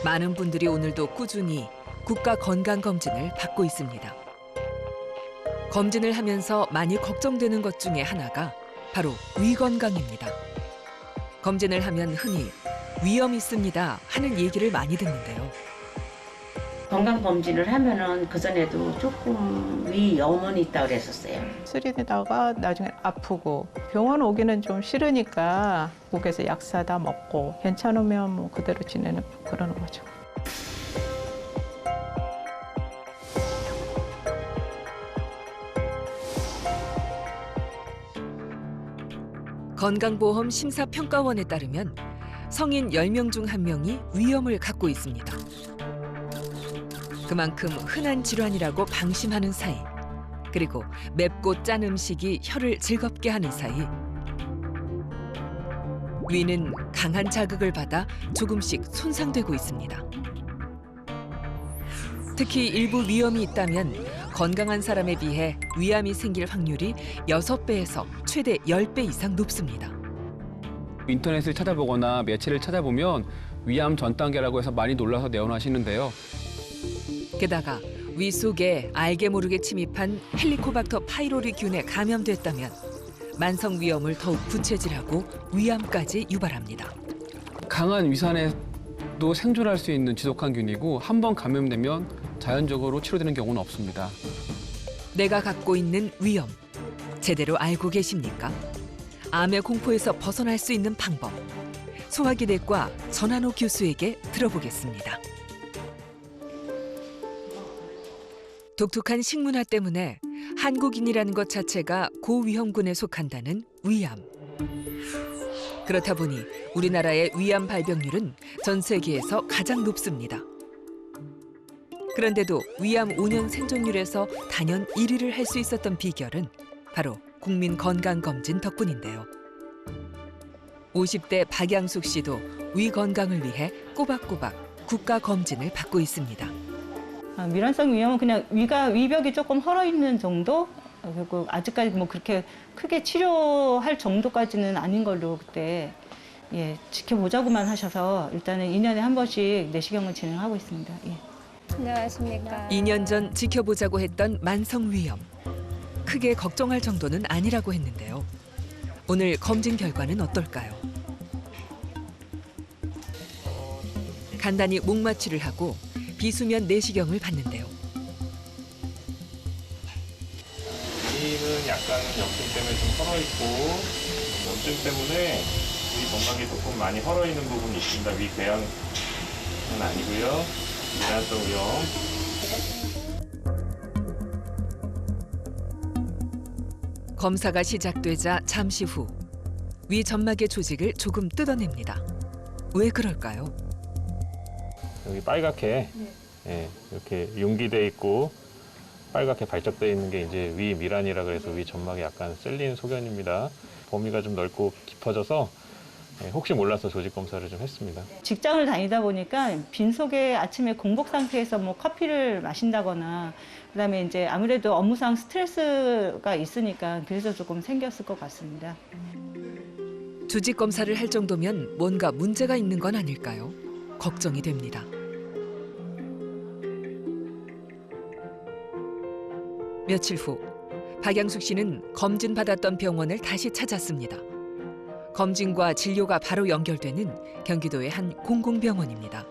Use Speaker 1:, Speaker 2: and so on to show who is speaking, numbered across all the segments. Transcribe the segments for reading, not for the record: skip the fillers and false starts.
Speaker 1: 많은 분들이 오늘도 꾸준히 국가건강검진을 받고 있습니다. 검진을 하면서 많이 걱정되는 것 중에 하나가 바로 위건강입니다. 검진을 하면 흔히 위험 있습니다 하는 얘기를 많이 듣는데요.
Speaker 2: 건강검진을 하면은 그전에도 조금 위염은 있다고 그랬었어요.
Speaker 3: 쓰리다가 나중에 아프고 병원 오기는 좀 싫으니까 목에서 약 사다 먹고 괜찮으면 뭐 그대로 지내는 그러는 거죠.
Speaker 1: 건강보험 심사평가원에 따르면 성인 10명 중 1명이 위염을 갖고 있습니다. 그만큼 흔한 질환이라고 방심하는 사이, 그리고 맵고 짠 음식이 혀를 즐겁게 하는 사이, 위는 강한 자극을 받아 조금씩 손상되고 있습니다. 특히 일부 위염이 있다면 건강한 사람에 비해 위암이 생길 확률이 6배에서 최대 10배 이상 높습니다.
Speaker 4: 인터넷을 찾아보거나 매체를 찾아보면 위암 전 단계라고 해서 많이 놀라서 내원하시는데요.
Speaker 1: 게다가 위 속에 알게 모르게 침입한 헬리코박터 파이로리균에 감염됐다면 만성 위염을 더욱 부채질하고 위암까지 유발합니다.
Speaker 4: 강한 위산에도 생존할 수 있는 지독한 균이고 한 번 감염되면 자연적으로 치료되는 경우는 없습니다.
Speaker 1: 내가 갖고 있는 위염, 제대로 알고 계십니까? 암의 공포에서 벗어날 수 있는 방법, 소화기내과 전한호 교수에게 들어보겠습니다. 독특한 식문화 때문에 한국인이라는 것 자체가 고위험군에 속한다는 위암. 그렇다 보니 우리나라의 위암 발병률은 전 세계에서 가장 높습니다. 그런데도 위암 5년 생존율에서 단연 1위를 할 수 있었던 비결은 바로 국민건강검진 덕분인데요. 50대 박양숙 씨도 위 건강을 위해 꼬박꼬박 국가검진을 받고 있습니다.
Speaker 5: 밀환성 위염은 그냥 위벽이 조금 헐어 있는 정도? 그리고 아직까지 뭐 그렇게 크게 치료할 정도까지는 아닌 걸로 그때 지켜보자고만 하셔서 일단은 2년에 한 번씩 내시경을 진행하고 있습니다.
Speaker 6: 안녕하십니까.
Speaker 1: 2년 전 지켜보자고 했던 만성 위염. 크게 걱정할 정도는 아니라고 했는데요. 오늘 검진 결과는 어떨까요? 간단히 목마취를 하고 비수면 내시경을 받는데요.
Speaker 7: 위는 약간 염증 때문에 좀 헐어있고 염증 때문에 위 건강이 조금 많이 헐어있는 부분이 있습니다. 위 궤양은 아니고요. 밀환성 위염.
Speaker 1: 검사가 시작되자 잠시 후 위 점막의 조직을 조금 뜯어냅니다. 왜 그럴까요?
Speaker 7: 여기 빨갛게 이렇게 융기돼 있고 빨갛게 발적돼 있는 게 이제 위 밀환이라 그래서 위 점막이 약간 셀린 소견입니다. 범위가 좀 넓고 깊어져서 혹시 몰라서 조직 검사를 좀 했습니다.
Speaker 5: 직장을 다니다 보니까 빈속에 아침에 공복 상태에서 뭐 커피를 마신다거나 그다음에 이제 아무래도 업무상 스트레스가 있으니까 그래서 조금 생겼을 것 같습니다.
Speaker 1: 조직 검사를 할 정도면 뭔가 문제가 있는 건 아닐까요? 걱정이 됩니다. 며칠 후 박양숙 씨는 검진 받았던 병원을 다시 찾았습니다. 검진과 진료가 바로 연결되는 경기도의 한 공공병원입니다.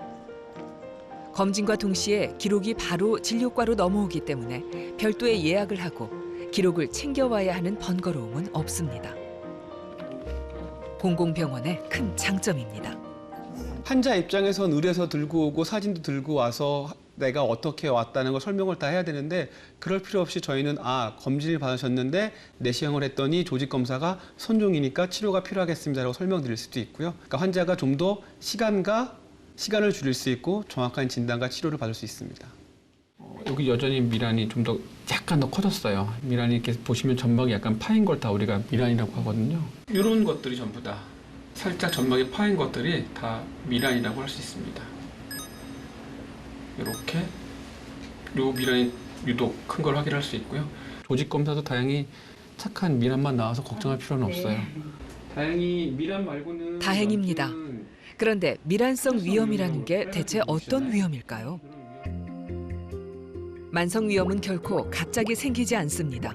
Speaker 1: 검진과 동시에 기록이 바로 진료과로 넘어오기 때문에 별도의 예약을 하고 기록을 챙겨와야 하는 번거로움은 없습니다. 공공병원의 큰 장점입니다.
Speaker 4: 환자 입장에선 의뢰서 들고 오고 사진도 들고 와서 내가 어떻게 왔다는 걸 설명을 다 해야 되는데 그럴 필요 없이 저희는 검진을 받으셨는데 내시경을 했더니 조직 검사가 선종이니까 치료가 필요하겠습니다라고 설명드릴 수도 있고요. 그러니까 환자가 좀 더 시간을 줄일 수 있고 정확한 진단과 치료를 받을 수 있습니다. 여기 여전히 밀환이 좀 더 약간 더 커졌어요. 밀환이 이렇게 보시면 점막이 약간 파인 걸 다 우리가 밀환이라고 하거든요. 이런 것들이 전부 다 살짝 점막이 파인 것들이 다 밀환이라고 할 수 있습니다. 이렇게 요 밀환이 유독 큰 걸 확인할 수 있고요. 조직 검사도 다행히 착한 밀환만 나와서 걱정할 필요는 없어요. 다행히 밀환 말고는
Speaker 1: 다행입니다. 그런데 미란성 위염이라는 게 대체 어떤 위염일까요? 만성 위염은 결코 갑자기 생기지 않습니다.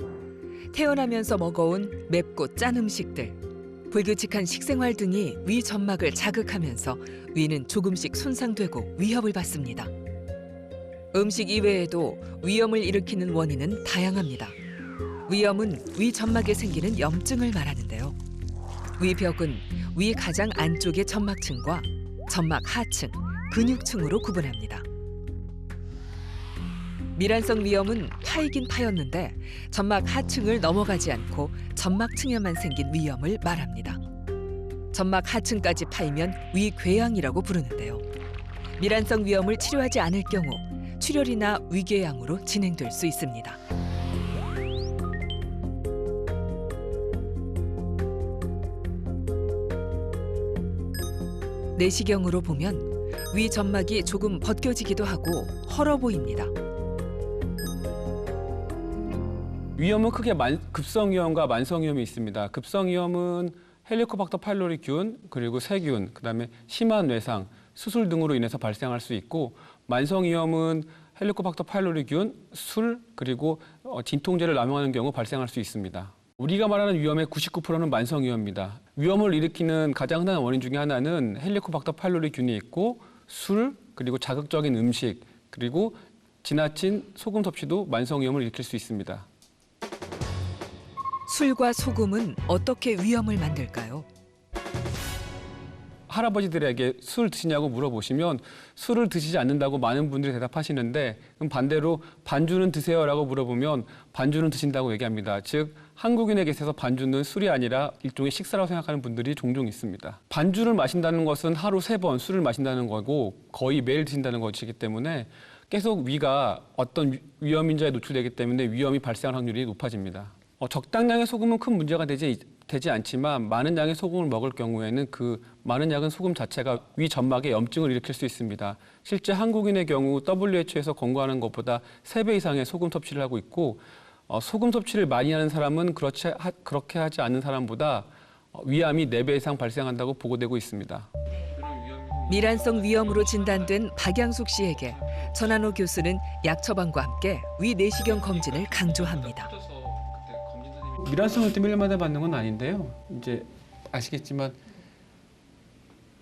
Speaker 1: 태어나면서 먹어온 맵고 짠 음식들, 불규칙한 식생활 등이 위 점막을 자극하면서 위는 조금씩 손상되고 위협을 받습니다. 음식 이외에도 위염을 일으키는 원인은 다양합니다. 위염은 위 점막에 생기는 염증을 말하는데요. 위벽은 위 가장 안쪽의 점막층과 점막 하층, 근육층으로 구분합니다. 미란성 위염은 파이긴 파였는데 점막 하층을 넘어가지 않고 점막층에만 생긴 위염을 말합니다. 점막 하층까지 파이면 위궤양이라고 부르는데요. 미란성 위염을 치료하지 않을 경우 출혈이나 위궤양으로 진행될 수 있습니다. 내시경으로 보면 위 점막이 조금 벗겨지기도 하고 헐어 보입니다.
Speaker 4: 위염은 크게 급성위염과 만성위염이 있습니다. 급성위염은 헬리코박터 파일로리균, 그리고 세균, 그다음에 심한 외상, 수술 등으로 인해서 발생할 수 있고, 만성위염은 헬리코박터 파일로리균, 술, 그리고 진통제를 남용하는 경우 발생할 수 있습니다. 우리가 말하는 위염의 99%는 만성위염입니다. 위염을 일으키는 가장 흔한 원인 중에 하나는 헬리코박터 파일로리균이 있고, 술, 그리고 자극적인 음식, 그리고 지나친 소금 섭취도 만성위염을 일으킬 수 있습니다.
Speaker 1: 술과 소금은 어떻게 위염을 만들까요?
Speaker 4: 할아버지들에게 술 드시냐고 물어보시면 술을 드시지 않는다고 많은 분들이 대답하시는데, 그럼 반대로 반주는 드세요라고 물어보면 반주는 드신다고 얘기합니다. 즉 한국인에게 있어서 반주는 술이 아니라 일종의 식사라고 생각하는 분들이 종종 있습니다. 반주를 마신다는 것은 하루 3번 술을 마신다는 거고 거의 매일 드신다는 것이기 때문에 계속 위가 어떤 위험 인자에 노출되기 때문에 위험이 발생할 확률이 높아집니다. 적당량의 소금은 큰 문제가 되지 않지만 많은 양의 소금을 먹을 경우에는 그 많은 양은 소금 자체가 위 점막에 염증을 일으킬 수 있습니다. 실제 한국인의 경우 WHO에서 권고하는 것보다 3배 이상의 소금 섭취를 하고 있고, 소금 섭취를 많이 하는 사람은 그렇게 하지 않는 사람보다 위암이 4배 이상 발생한다고 보고되고 있습니다.
Speaker 1: 미란성 위염으로 진단된 박양숙 씨에게 전한호 교수는 약 처방과 함께 위 내시경 검진을 강조합니다.
Speaker 4: 미란성을 때문에 1년마다 받는 건 아닌데요. 이제 아시겠지만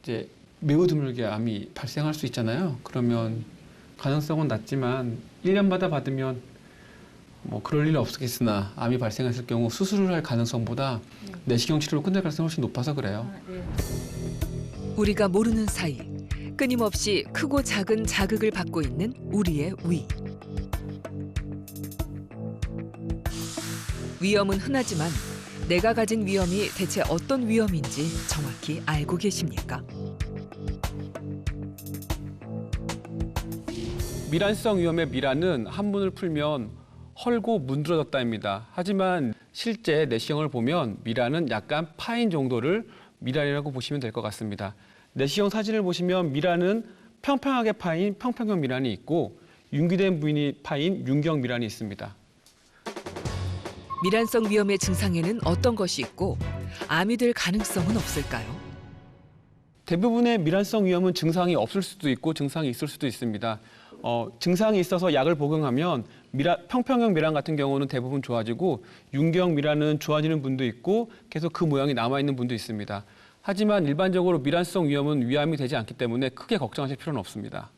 Speaker 4: 이제 매우 드물게 암이 발생할 수 있잖아요. 그러면 가능성은 낮지만 1년마다 받으면 뭐 그럴 일은 없겠으나 암이 발생했을 경우 수술을 할 가능성보다 내시경 치료로 끝낼 가능성이 훨씬 높아서 그래요.
Speaker 1: 우리가 모르는 사이 끊임없이 크고 작은 자극을 받고 있는 우리의 위. 위염은 흔하지만 내가 가진 위염이 대체 어떤 위염인지 정확히 알고 계십니까?
Speaker 4: 미란성 위염의 미란은 한문을 풀면 헐고 문드러졌다입니다. 하지만 실제 내시경을 보면 미란은 약간 파인 정도를 미란이라고 보시면 될 것 같습니다. 내시경 사진을 보시면 미란은 평평하게 파인 평평형 미란이 있고 융기된 부분이 파인 융경 미란이 있습니다.
Speaker 1: 미란성 위염의 증상에는 어떤 것이 있고 암이 될 가능성은 없을까요?
Speaker 4: 대부분의 미란성 위염은 증상이 없을 수도 있고 증상이 있을 수도 있습니다. 증상이 있어서 약을 복용하면 평평형 미란 같은 경우는 대부분 좋아지고 융경 미란은 좋아지는 분도 있고 계속 그 모양이 남아있는 분도 있습니다. 하지만 일반적으로 미란성 위염은 위암이 되지 않기 때문에 크게 걱정하실 필요는 없습니다.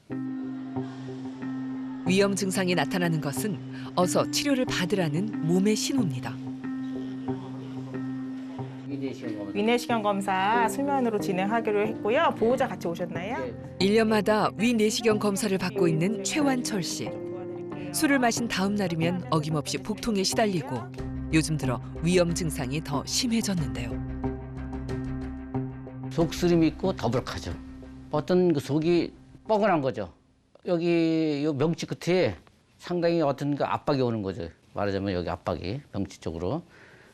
Speaker 1: 위염 증상이 나타나는 것은 어서 치료를 받으라는 몸의 신호입니다.
Speaker 8: 위내시경 검사 수면으로 진행하기로 했고요. 보호자 같이 오셨나요?
Speaker 1: 1년마다 위 내시경 검사를 받고 있는 최완철 씨. 술을 마신 다음 날이면 어김없이 복통에 시달리고 요즘 들어 위염 증상이 더 심해졌는데요.
Speaker 2: 속쓰림 있고 더부룩하죠. 어떤 그 속이 뻐근한 거죠. 여기 요 명치 끝에 상당히 어떤 그 압박이 오는 거죠. 말하자면 여기 압박이 명치 쪽으로.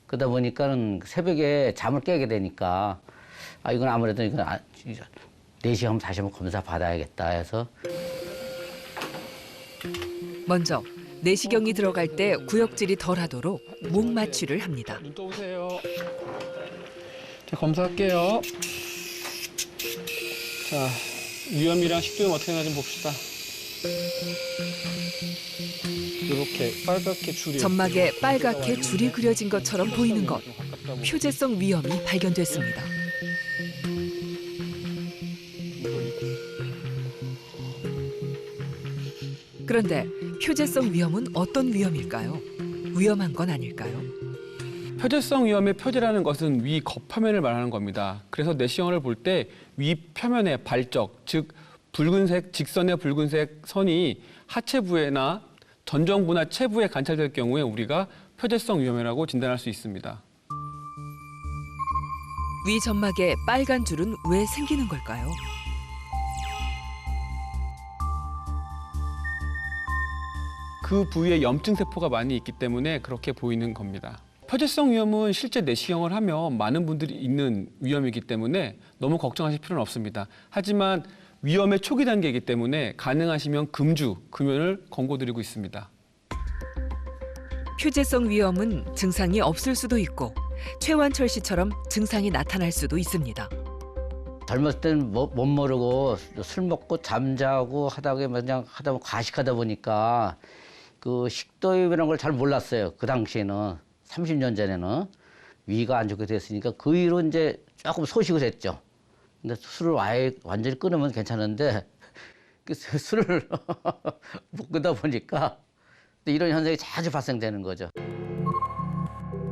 Speaker 2: 그러다 보니까는 새벽에 잠을 깨게 되니까 이건 아무래도 이건 4시간 하면 다시 한번 검사 받아야겠다 해서.
Speaker 1: 먼저 내시경이 들어갈 때 구역질이 덜하도록 목 마취를 합니다.
Speaker 4: 눈 떠보세요. 자, 검사할게요. 자, 위염이랑 식도염 어떻게 되나 좀 봅시다. 이렇게 빨갛게 줄이
Speaker 1: 점막에 빨갛게 줄이 그려진 것처럼 보이는 것. 표재성 위염이 발견됐습니다. 그런데 표재성 위염은 어떤 위염일까요? 위험한 건 아닐까요?
Speaker 4: 표재성 위염의 표재라는 것은 위 겉표면을 말하는 겁니다. 그래서 내시경을 볼 때 위 표면의 발적, 즉 붉은색 직선의 붉은색 선이 하체부에나 전정부나 체부에 관찰될 경우에 우리가 표재성 위염이라고 진단할 수 있습니다.
Speaker 1: 위 점막에 빨간 줄은 왜 생기는 걸까요?
Speaker 4: 그 부위에 염증 세포가 많이 있기 때문에 그렇게 보이는 겁니다. 표재성 위염은 실제 내시경을 하면 많은 분들이 있는 위염이기 때문에 너무 걱정하실 필요는 없습니다. 하지만 위염의 초기 단계이기 때문에 가능하시면 금연을 권고드리고 있습니다.
Speaker 1: 표재성 위염은 증상이 없을 수도 있고 최완철 씨처럼 증상이 나타날 수도 있습니다.
Speaker 2: 젊었을 때는 못 모르고 술 먹고 잠자고 하다 보면 과식하다 보니까 그 식도염이라는 걸 잘 몰랐어요. 그 당시에는 30년 전에는 위가 안 좋게 됐으니까 그 이후로 이제 조금 소식을 했죠. 근데 술을 아예 완전히 끊으면 괜찮은데 술을 못 끊다 보니까 이런 현상이 자주 발생되는 거죠.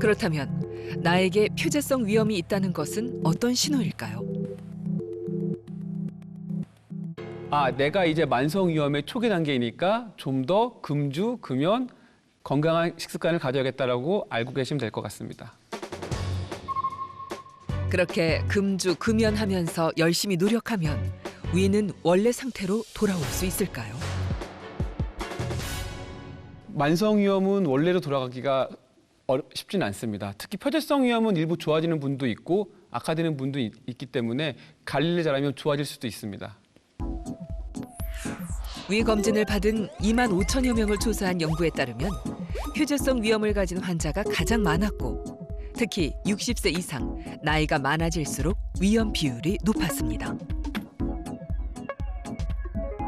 Speaker 1: 그렇다면 나에게 표재성 위염이 있다는 것은 어떤 신호일까요?
Speaker 4: 내가 이제 만성 위염의 초기 단계이니까 좀 더 금연, 건강한 식습관을 가져야겠다라고 알고 계시면 될 것 같습니다.
Speaker 1: 그렇게 금연하면서 열심히 노력하면 위는 원래 상태로 돌아올 수 있을까요?
Speaker 4: 만성 위염은 원래로 돌아가기가 쉽지는 않습니다. 특히 표재성 위염은 일부 좋아지는 분도 있고 악화되는 분도 있기 때문에 관리를 잘하면 좋아질 수도 있습니다.
Speaker 1: 위 검진을 받은 2만 5천여 명을 조사한 연구에 따르면 표재성 위염을 가진 환자가 가장 많았고 특히 60세 이상, 나이가 많아질수록 위험 비율이 높았습니다.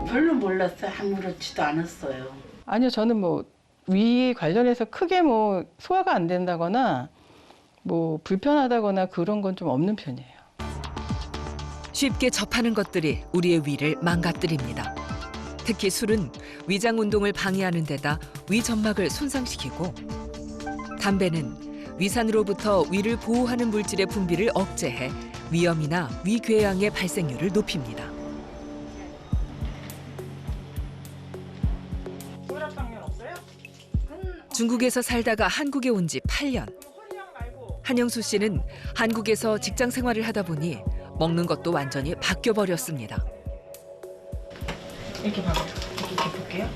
Speaker 9: 별로 몰랐어요. 아무렇지도 않았어요.
Speaker 3: 아니요, 저는 뭐 위 관련해서 크게 뭐 소화가 안 된다거나 뭐 불편하다거나 그런 건 좀 없는 편이에요.
Speaker 1: 쉽게 접하는 것들이 우리의 위를 망가뜨립니다. 특히 술은 위장 운동을 방해하는 데다 위 점막을 손상시키고 담배는 위산으로부터 위를 보호하는 물질의 분비를 억제해 위염이나 위궤양의 발생률을 높입니다. 중국에서 살다가 한국에 온 지 8년. 한영수 씨는 한국에서 직장 생활을 하다 보니 먹는 것도 완전히 바뀌어버렸습니다.
Speaker 8: 이렇게 봐봐요. 이렇게 볼게요.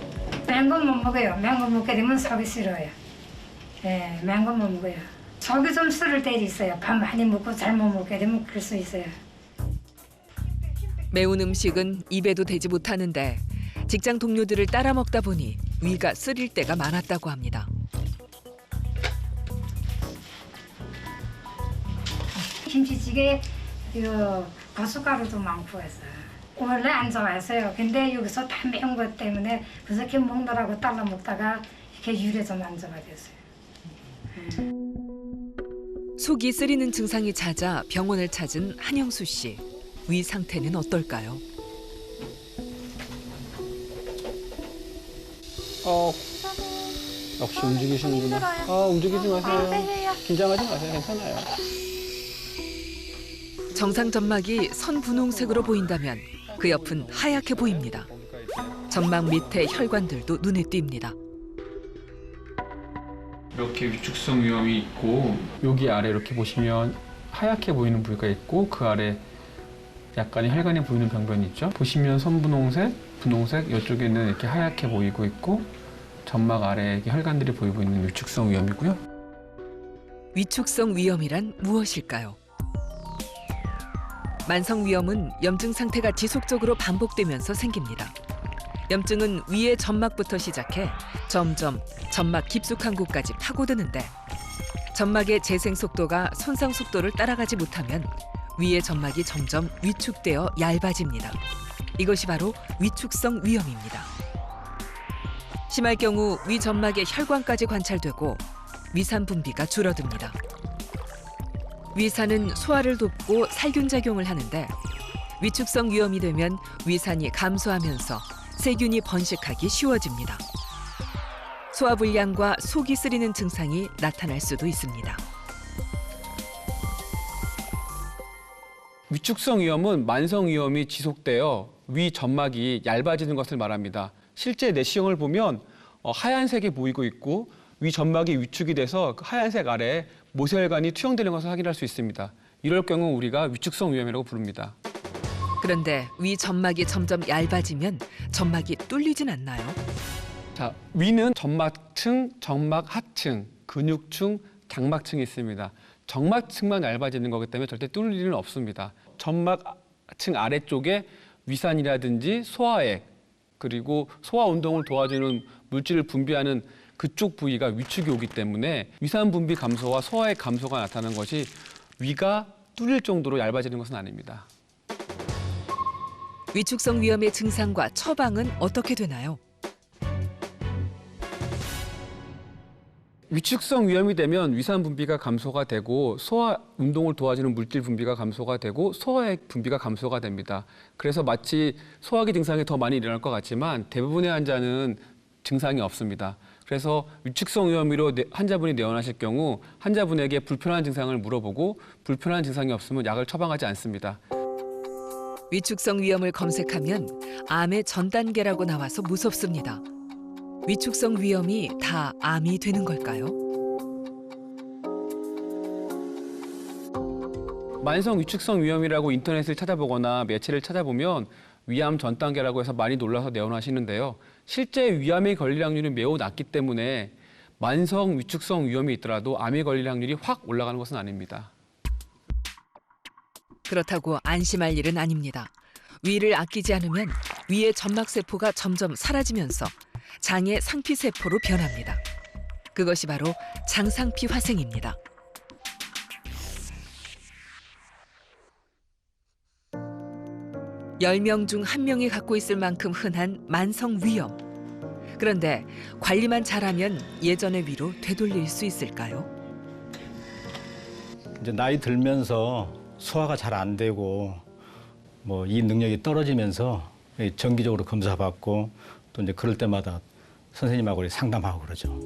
Speaker 6: 매운 건 못 먹어요. 매운 거 먹게 되면 속이 싫어요. 네, 매운 건 못 먹어요. 속이 좀 쓰릴 때도 있어요. 밥 많이 먹고 잘못 먹게 되면 그럴 수 있어요.
Speaker 1: 매운 음식은 입에도 대지 못하는데 직장 동료들을 따라 먹다 보니 위가 쓰릴 때가 많았다고 합니다.
Speaker 6: 김치찌개 고춧가루도 많고 해서 원래 안 좋아했어요. 근데 여기서 다 매운 것 때문에 그렇게 먹느라고 따라 먹다가 이렇게 유래 좀 안 좋아됐어요
Speaker 1: 속이 쓰리는 증상이 잦아 병원을 찾은 한영수 씨. 위 상태는 어떨까요?
Speaker 4: 역시 움직이시는구나. 움직이지 마세요. 긴장하지 마세요. 괜찮아요.
Speaker 1: 정상 점막이 선분홍색으로 보인다면 그 옆은 하얗게 보입니다. 점막 밑에 혈관들도 눈에 띕니다.
Speaker 4: 이렇게 위축성 위염이 있고 여기 아래 이렇게 보시면 하얗게 보이는 부위가 있고 그 아래 약간의 혈관이 보이는 병변이 있죠. 보시면 선분홍색, 분홍색 이쪽에는 이렇게 하얗게 보이고 있고 점막 아래에 이렇게 혈관들이 보이고 있는 위축성 위염이고요.
Speaker 1: 위축성 위염이란 무엇일까요? 만성 위염은 염증 상태가 지속적으로 반복되면서 생깁니다. 염증은 위의 점막부터 시작해 점점 점막 깊숙한 곳까지 파고드는데 점막의 재생 속도가 손상 속도를 따라가지 못하면 위의 점막이 점점 위축되어 얇아집니다. 이것이 바로 위축성 위염입니다. 심할 경우 위 점막에 혈관까지 관찰되고 위산 분비가 줄어듭니다. 위산은 소화를 돕고 살균 작용을 하는데 위축성 위염이 되면 위산이 감소하면서 세균이 번식하기 쉬워집니다. 소화불량과 속이 쓰리는 증상이 나타날 수도 있습니다.
Speaker 4: 위축성 위염은 만성 위염이 지속되어 위 점막이 얇아지는 것을 말합니다. 실제 내시경을 보면 하얀색이 보이고 있고 위 점막이 위축이 돼서 그 하얀색 아래에 모세혈관이 투영되는 것을 확인할 수 있습니다. 이럴 경우 우리가 위축성 위염이라고 부릅니다.
Speaker 1: 그런데 위 점막이 점점 얇아지면 점막이 뚫리진 않나요?
Speaker 4: 자, 위는 점막층, 점막 하층, 근육층, 장막층이 있습니다. 점막층만 얇아지는 거기 때문에 절대 뚫릴 일은 없습니다. 점막층 아래쪽에 위산이라든지 소화액, 그리고 소화 운동을 도와주는 물질을 분비하는 그쪽 부위가 위축이 오기 때문에 위산 분비 감소와 소화액 감소가 나타나는 것이 위가 뚫릴 정도로 얇아지는 것은 아닙니다.
Speaker 1: 위축성 위염의 증상과 처방은 어떻게 되나요?
Speaker 4: 위축성 위염이 되면 위산 분비가 감소가 되고 소화 운동을 도와주는 물질 분비가 감소가 되고 소화액 분비가 감소가 됩니다. 그래서 마치 소화기 증상이 더 많이 일어날 것 같지만 대부분의 환자는 증상이 없습니다. 그래서 위축성 위염으로 환자분이 내원하실 경우 환자분에게 불편한 증상을 물어보고 불편한 증상이 없으면 약을 처방하지 않습니다.
Speaker 1: 위축성 위염을 검색하면 암의 전 단계라고 나와서 무섭습니다. 위축성 위염이 다 암이 되는 걸까요?
Speaker 4: 만성 위축성 위염이라고 인터넷을 찾아보거나 매체를 찾아보면 위암 전 단계라고 해서 많이 놀라서 내원하시는데요. 실제 위암에 걸릴 확률이 매우 낮기 때문에 만성 위축성 위염이 있더라도 암에 걸릴 확률이 확 올라가는 것은 아닙니다.
Speaker 1: 그렇다고 안심할 일은 아닙니다. 위를 아끼지 않으면 위의 점막세포가 점점 사라지면서 장의 상피세포로 변합니다. 그것이 바로 장상피 화생입니다. (10명) 중 1명이 갖고 있을 만큼 흔한 만성 위염. 그런데 관리만 잘하면 예전의 위로 되돌릴 수 있을까요?
Speaker 10: 이제 나이 들면서 소화가 잘 안 되고 뭐 이 능력이 떨어지면서 정기적으로 검사받고 또 이제 그럴 때마다 선생님하고 상담하고 그러죠.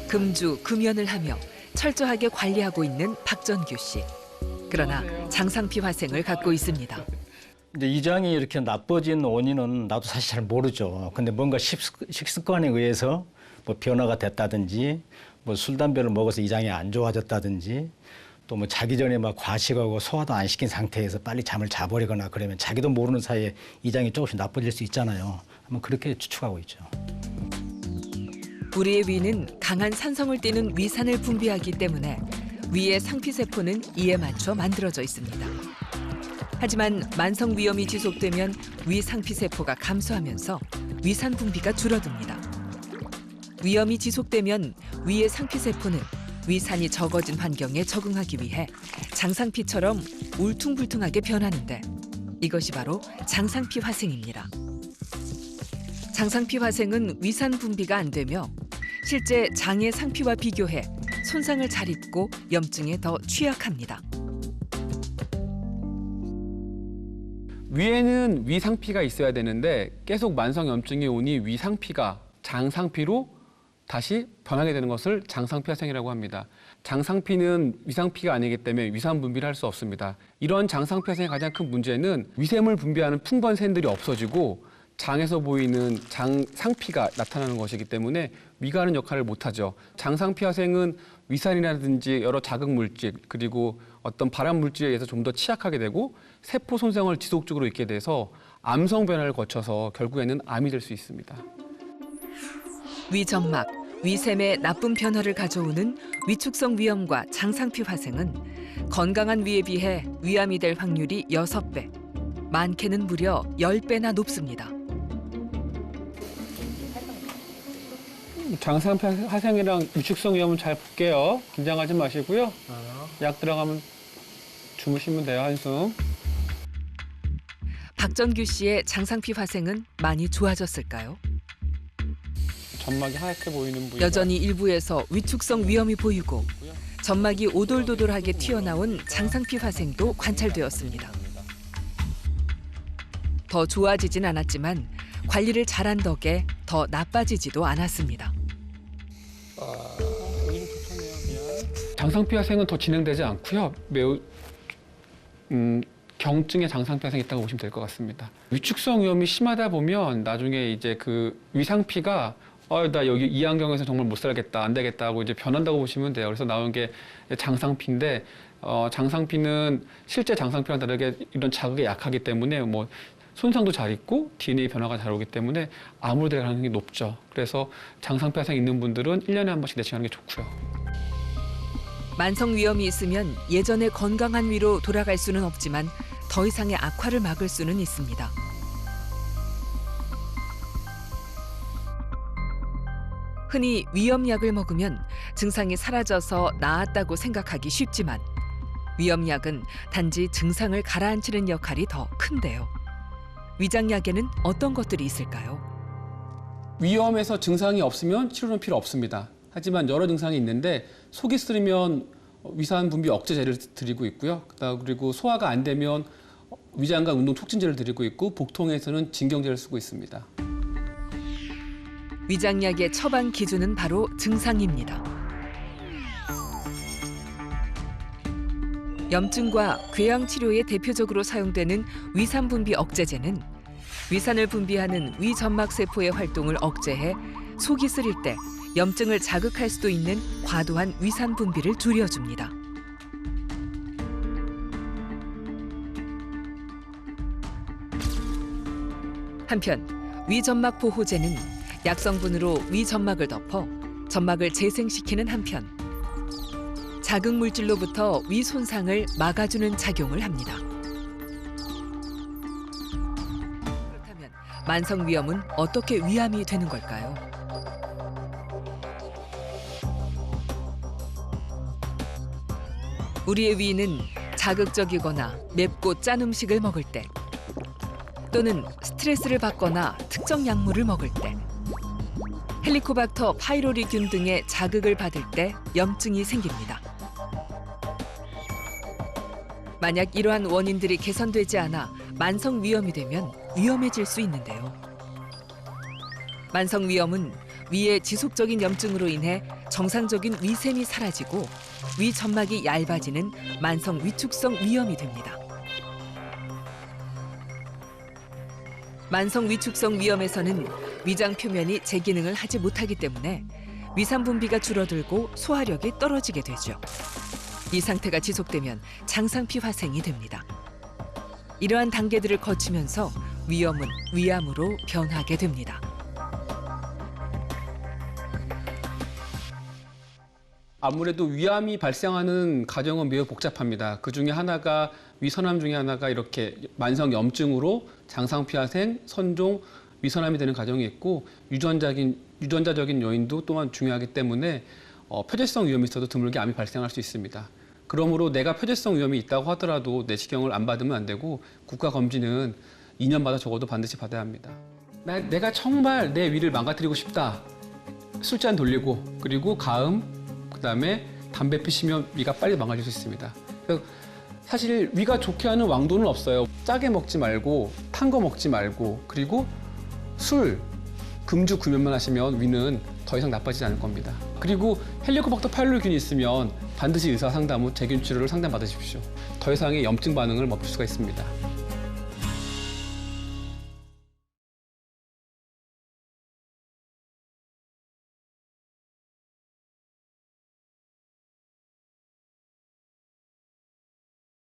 Speaker 1: 금주 금연을 하며 철저하게 관리하고 있는 박전규 씨. 그러나 장상피 화생을 갖고 있습니다.
Speaker 10: 이제 이장이 이렇게 나빠진 원인은 나도 사실 잘 모르죠. 근데 뭔가 식습관에 의해서 뭐 변화가 됐다든지 뭐 술, 담배를 먹어서 이장이 안 좋아졌다든지 또 뭐 자기 전에 막 과식하고 소화도 안 시킨 상태에서 빨리 잠을 자버리거나 그러면 자기도 모르는 사이에 이장이 조금씩 나빠질 수 있잖아요. 한번 그렇게 추측하고 있죠.
Speaker 1: 우리의 위는 강한 산성을 띠는 위산을 분비하기 때문에 위의 상피세포는 이에 맞춰 만들어져 있습니다. 하지만 만성 위염이 지속되면 위 상피세포가 감소하면서 위산 분비가 줄어듭니다. 위염이 지속되면 위의 상피세포는 위산이 적어진 환경에 적응하기 위해 장상피처럼 울퉁불퉁하게 변하는데 이것이 바로 장상피 화생입니다. 장상피 화생은 위산 분비가 안 되며 실제 장의 상피와 비교해 손상을 잘 입고 염증에 더 취약합니다.
Speaker 4: 위에는 위상피가 있어야 되는데 계속 만성 염증이 오니 위상피가 장상피로 다시 변하게 되는 것을 장상피 화생이라고 합니다. 장상피는 위상피가 아니기 때문에 위산 분비를 할 수 없습니다. 이런 장상피 화생의 가장 큰 문제는 위샘을 분비하는 풍번샘들이 없어지고 장에서 보이는 장상피가 나타나는 것이기 때문에 위가 하는 역할을 못하죠. 장상피 화생은 위산이라든지 여러 자극 물질 그리고 어떤 발암 물질에 의해서 좀 더 취약하게 되고 세포 손상을 지속적으로 입게 돼서 암성 변화를 거쳐서 결국에는 암이 될 수 있습니다.
Speaker 1: 위점막, 위샘의 나쁜 변화를 가져오는 위축성 위염과 장상피 화생은 건강한 위에 비해 위암이 될 확률이 6배, 많게는 무려 10배나 높습니다.
Speaker 4: 장상피 화생이랑 위축성 위염은 잘 볼게요. 긴장하지 마시고요. 약 들어가면 주무시면 돼요, 한숨.
Speaker 1: 박정규 씨의 장상피 화생은 많이 좋아졌을까요?
Speaker 4: 점막이 하얗게 보이는 부위가
Speaker 1: 여전히 일부에서 위축성 위염이 보이고 점막이 오돌도돌하게 튀어나온 장상피 화생도 관찰되었습니다. 더 좋아지진 않았지만 관리를 잘한 덕에 더 나빠지지도 않았습니다.
Speaker 4: 장상피 화생은 더 진행되지 않고요. 매우 경증의 장상피 화생이 있다고 보시면 될 것 같습니다. 위축성 위염이 심하다 보면 나중에 이제 그 위상피가 나 여기 이 안경에서 정말 못 살겠다, 안 되겠다 하고 이제 변한다고 보시면 돼요. 그래서 나온 게 장상피인데 장상피는 실제 장상피랑 다르게 이런 자극에 약하기 때문에 뭐 손상도 잘 있고 DNA 변화가 잘 오기 때문에 암으로 될 가능성이 높죠. 그래서 장상피 화생 있는 분들은 1년에 한 번씩 내시하는 게 좋고요.
Speaker 1: 만성 위염이 있으면 예전의 건강한 위로 돌아갈 수는 없지만 더 이상의 악화를 막을 수는 있습니다. 흔히 위염약을 먹으면 증상이 사라져서 나았다고 생각하기 쉽지만 위염약은 단지 증상을 가라앉히는 역할이 더 큰데요. 위장약에는 어떤 것들이 있을까요?
Speaker 4: 위염에서 증상이 없으면 치료는 필요 없습니다. 하지만 여러 증상이 있는데 속이 쓰리면 위산 분비 억제제를 드리고 있고요. 그리고 소화가 안 되면 위장관 운동 촉진제를 드리고 있고 복통에서는 진경제를 쓰고 있습니다.
Speaker 1: 위장약의 처방 기준은 바로 증상입니다. 염증과 궤양 치료에 대표적으로 사용되는 위산 분비 억제제는 위산을 분비하는 위점막 세포의 활동을 억제해 속이 쓰릴 때 염증을 자극할 수도 있는 과도한 위산 분비를 줄여줍니다. 한편 위점막 보호제는 약성분으로 위점막을 덮어 점막을 재생시키는 한편 자극 물질로부터 위 손상을 막아주는 작용을 합니다. 그렇다면 만성 위염은 어떻게 위암이 되는 걸까요? 우리의 위는 자극적이거나 맵고 짠 음식을 먹을 때 또는 스트레스를 받거나 특정 약물을 먹을 때 헬리코박터 파이로리균 등의 자극을 받을 때 염증이 생깁니다. 만약 이러한 원인들이 개선되지 않아 만성 위염이 되면 위험해질 수 있는데요. 만성 위염은 위의 지속적인 염증으로 인해 정상적인 위샘이 사라지고 위 점막이 얇아지는 만성 위축성 위염이 됩니다. 만성 위축성 위염에서는 위장 표면이 제 기능을 하지 못하기 때문에 위산 분비가 줄어들고 소화력이 떨어지게 되죠. 이 상태가 지속되면 장상피 화생이 됩니다. 이러한 단계들을 거치면서 위염은 위암으로 변하게 됩니다.
Speaker 4: 아무래도 위암이 발생하는 과정은 매우 복잡합니다. 그 중에 하나가 위선암 중에 하나가 이렇게 만성 염증으로 장상피 화생, 선종, 위선암이 되는 과정이 있고 유전자적인 요인도 또한 중요하기 때문에 표재성 위염이 있어도 드물게 암이 발생할 수 있습니다. 그러므로 내가 표재성 위염이 있다고 하더라도 내시경을 안 받으면 안 되고 국가 검진은 2년마다 적어도 반드시 받아야 합니다. 내가 정말 내 위를 망가뜨리고 싶다. 술잔 돌리고 그리고 가음, 그다음에 담배 피시면 위가 빨리 망가질 수 있습니다. 사실 위가 좋게 하는 왕도는 없어요. 짜게 먹지 말고 탄 거 먹지 말고 그리고 술, 금주 금연만 하시면 위는 더 이상 나빠지지 않을 겁니다. 그리고 헬리코박터 파일로균이 있으면 반드시 의사 상담 후 제균 치료를 상담받으십시오. 더 이상의 염증 반응을 멈출 수가 있습니다.